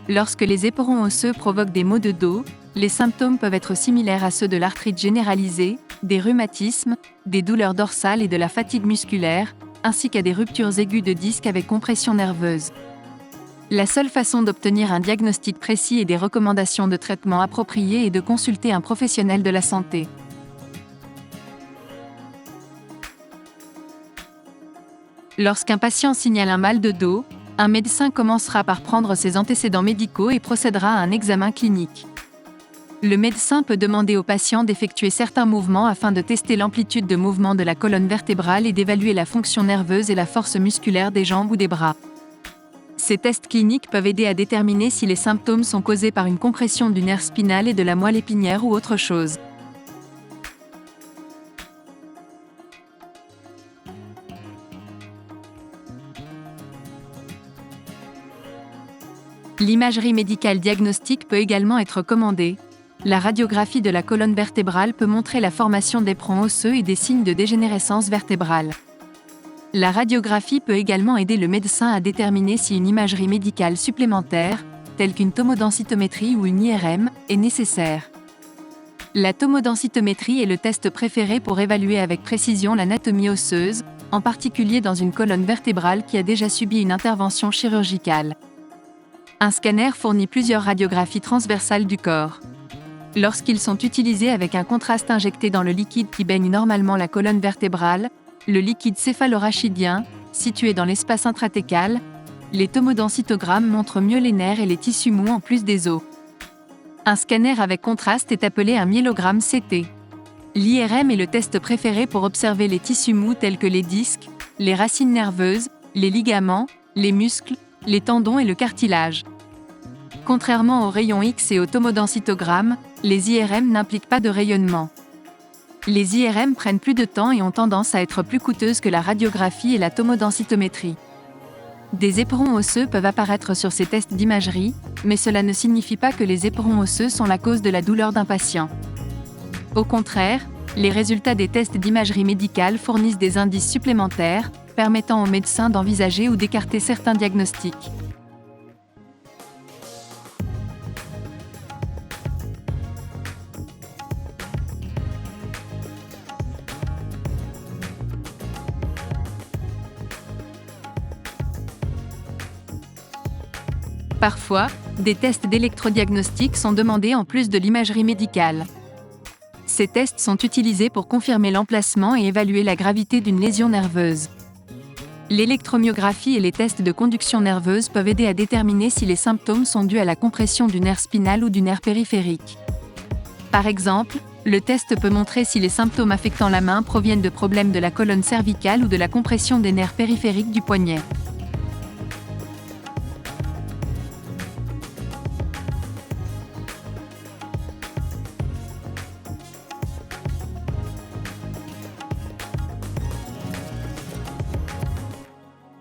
Lorsque les éperons osseux provoquent des maux de dos, les symptômes peuvent être similaires à ceux de l'arthrite généralisée, des rhumatismes, des douleurs dorsales et de la fatigue musculaire, ainsi qu'à des ruptures aiguës de disques avec compression nerveuse. La seule façon d'obtenir un diagnostic précis et des recommandations de traitement appropriées est de consulter un professionnel de la santé. Lorsqu'un patient signale un mal de dos, un médecin commencera par prendre ses antécédents médicaux et procédera à un examen clinique. Le médecin peut demander au patient d'effectuer certains mouvements afin de tester l'amplitude de mouvement de la colonne vertébrale et d'évaluer la fonction nerveuse et la force musculaire des jambes ou des bras. Ces tests cliniques peuvent aider à déterminer si les symptômes sont causés par une compression du nerf spinal et de la moelle épinière ou autre chose. L'imagerie médicale diagnostique peut également être commandée. La radiographie de la colonne vertébrale peut montrer la formation d'éperons osseux et des signes de dégénérescence vertébrale. La radiographie peut également aider le médecin à déterminer si une imagerie médicale supplémentaire, telle qu'une tomodensitométrie ou une IRM, est nécessaire. La tomodensitométrie est le test préféré pour évaluer avec précision l'anatomie osseuse, en particulier dans une colonne vertébrale qui a déjà subi une intervention chirurgicale. Un scanner fournit plusieurs radiographies transversales du corps. Lorsqu'ils sont utilisés avec un contraste injecté dans le liquide qui baigne normalement la colonne vertébrale, le liquide céphalorachidien, situé dans l'espace intratécal, les tomodensitogrammes montrent mieux les nerfs et les tissus mous en plus des os. Un scanner avec contraste est appelé un myélogramme CT. L'IRM est le test préféré pour observer les tissus mous tels que les disques, les racines nerveuses, les ligaments, les muscles, les tendons et le cartilage. Contrairement aux rayons X et aux tomodensitogrammes, les IRM n'impliquent pas de rayonnement. Les IRM prennent plus de temps et ont tendance à être plus coûteuses que la radiographie et la tomodensitométrie. Des éperons osseux peuvent apparaître sur ces tests d'imagerie, mais cela ne signifie pas que les éperons osseux sont la cause de la douleur d'un patient. Au contraire, les résultats des tests d'imagerie médicale fournissent des indices supplémentaires, permettant aux médecins d'envisager ou d'écarter certains diagnostics. Parfois, des tests d'électrodiagnostic sont demandés en plus de l'imagerie médicale. Ces tests sont utilisés pour confirmer l'emplacement et évaluer la gravité d'une lésion nerveuse. L'électromyographie et les tests de conduction nerveuse peuvent aider à déterminer si les symptômes sont dus à la compression du nerf spinal ou du nerf périphérique. Par exemple, le test peut montrer si les symptômes affectant la main proviennent de problèmes de la colonne cervicale ou de la compression des nerfs périphériques du poignet.